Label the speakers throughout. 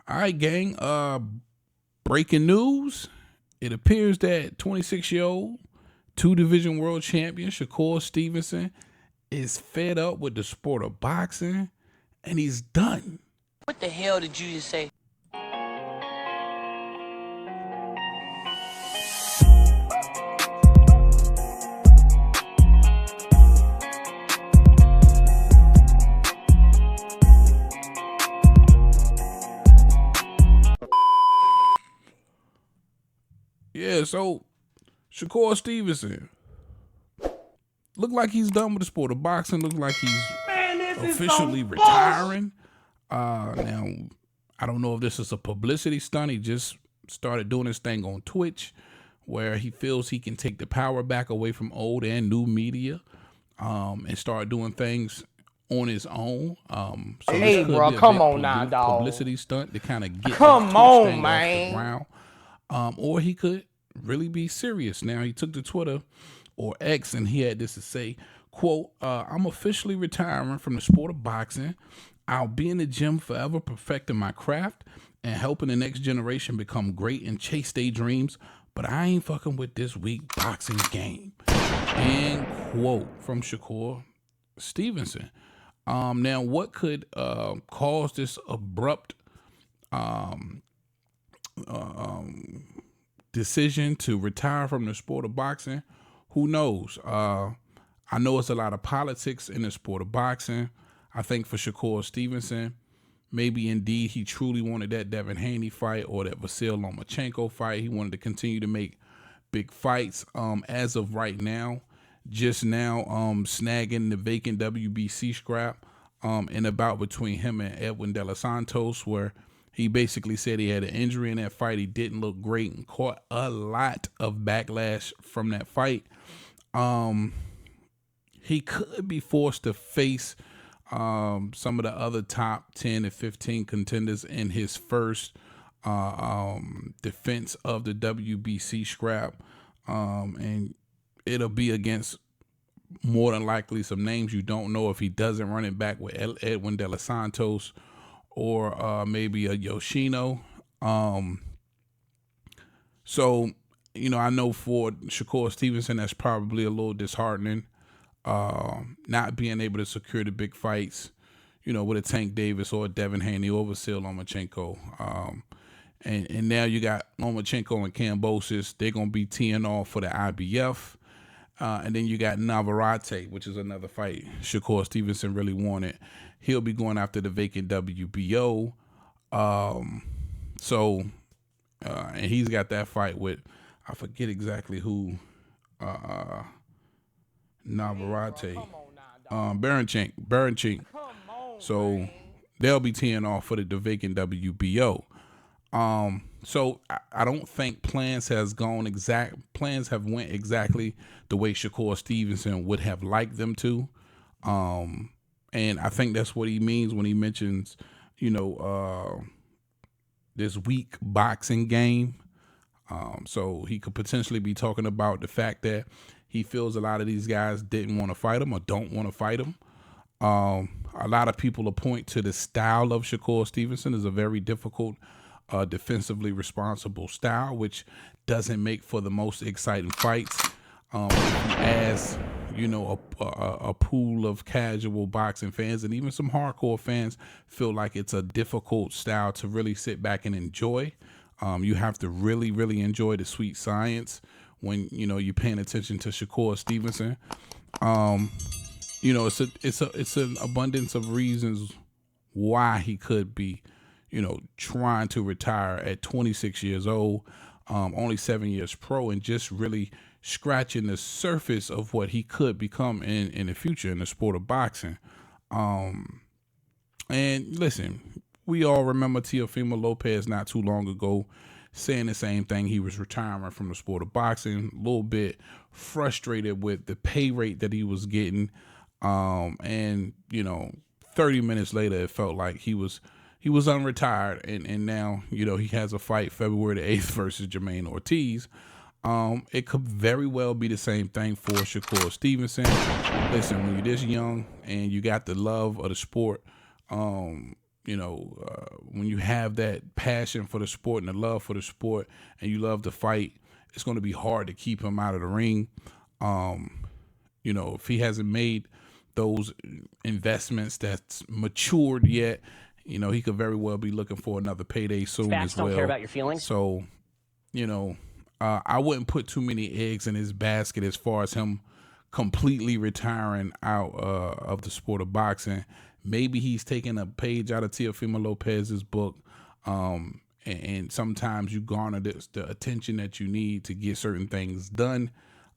Speaker 1: All right, gang. Breaking news. It appears that 26-year-old, two-division world champion Shakur Stevenson is fed up with the sport of boxing, and he's done.
Speaker 2: What the hell did you just say?
Speaker 1: Yeah, so Shakur Stevenson look like he's done with the sport of boxing. Look like he's officially retiring. Now, I don't know if this is a publicity stunt. He just started doing his thing on Twitch, where he feels he can take the power back away from old and new media, and start doing things on his own. So
Speaker 3: Hey,
Speaker 1: this could
Speaker 3: bro,
Speaker 1: be a
Speaker 3: come
Speaker 1: big
Speaker 3: on now, dog.
Speaker 1: publicity stunt to kind of get
Speaker 3: Come
Speaker 1: that Twitch
Speaker 3: on,
Speaker 1: thing
Speaker 3: man.
Speaker 1: off the ground. Or he could really be serious. Now, he took to Twitter or X, and he had this to say, quote, I'm officially retiring from the sport of boxing. I'll be in the gym forever perfecting my craft and helping the next generation become great and chase their dreams, but I ain't fucking with this weak boxing game. End quote from Shakur Stevenson. Now, what could cause this abrupt decision to retire from the sport of boxing? Who knows? I know it's a lot of politics in the sport of boxing. I think for Shakur Stevenson, maybe indeed he truly wanted that Devin Haney fight or that Vasyl Lomachenko fight. He wanted to continue to make big fights. As of right now, just now snagging the vacant WBC scrap in a bout between him and Edwin De Los Santos, where he basically said he had an injury in that fight. He didn't look great and caught a lot of backlash from that fight. He could be forced to face some of the other top 10 and 15 contenders in his first defense of the WBC scrap. And it'll be against more than likely some names you don't know if he doesn't run it back with Edwin De Los Santos or maybe a Yoshino. So, I know for Shakur Stevenson, that's probably a little disheartening. Not being able to secure the big fights, with a Tank Davis or a Devin Haney or Vasyl Lomachenko. And now you got Lomachenko and Kambosos. They're going to be teeing off for the IBF. And then you got Navarrete, which is another fight Shakur Stevenson really wanted. He'll be going after the vacant WBO. And he's got that fight with, I forget exactly who, Navarrete, Baranchink. So they'll be teeing off for the vacant WBO. So I don't think plans have went exactly the way Shakur Stevenson would have liked them to. And I think that's what he means when he mentions, this weak boxing game. So he could potentially be talking about the fact that he feels a lot of these guys didn't want to fight him or don't want to fight him. A lot of people will point to the style of Shakur Stevenson as a very difficult, defensively responsible style, which doesn't make for the most exciting fights. As a pool of casual boxing fans and even some hardcore fans feel like it's a difficult style to really sit back and enjoy. You have to really, really enjoy the sweet science when you're paying attention to Shakur Stevenson. It's an abundance of reasons why he could be, trying to retire at 26 years old, only 7 years pro, and just really scratching the surface of what he could become in the future in the sport of boxing. And listen, we all remember Teofimo Lopez not too long ago saying the same thing. He was retiring from the sport of boxing, a little bit frustrated with the pay rate that he was getting. And 30 minutes later, it felt like he was unretired. And now, he has a fight February the 8th versus Jermaine Ortiz. It could very well be the same thing for Shakur Stevenson. Listen, when you're this young and you got the love of the sport, when you have that passion for the sport and the love for the sport, and you love to fight, it's going to be hard to keep him out of the ring. If he hasn't made those investments that's matured yet, he could very well be looking for another payday soon as well.
Speaker 3: Don't care about your feelings.
Speaker 1: So, I wouldn't put too many eggs in his basket as far as him completely retiring out of the sport of boxing. Maybe he's taking a page out of Teofimo Lopez's book, and sometimes you garner the attention that you need to get certain things done,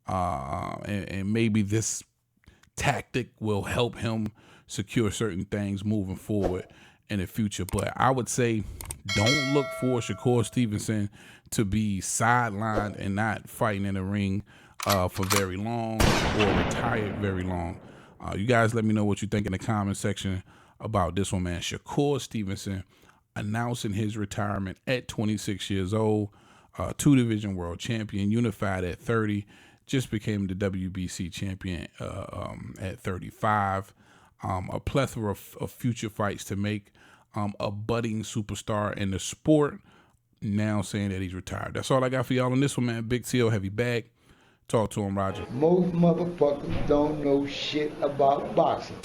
Speaker 1: and maybe this tactic will help him secure certain things moving forward in the future. But I would say don't look for Shakur Stevenson to be sidelined and not fighting in the ring for very long or retired very long. You guys let me know what you think in the comment section about this one, man. Shakur Stevenson announcing his retirement at 26 years old, 2-division world champion, unified at 30, just became the WBC champion at 35. A plethora of future fights to make, a budding superstar in the sport, now saying that he's retired. That's all I got for y'all on this one, man. Big T.O. heavy bag. Talk to him, Roger.
Speaker 4: Most motherfuckers don't know shit about boxing.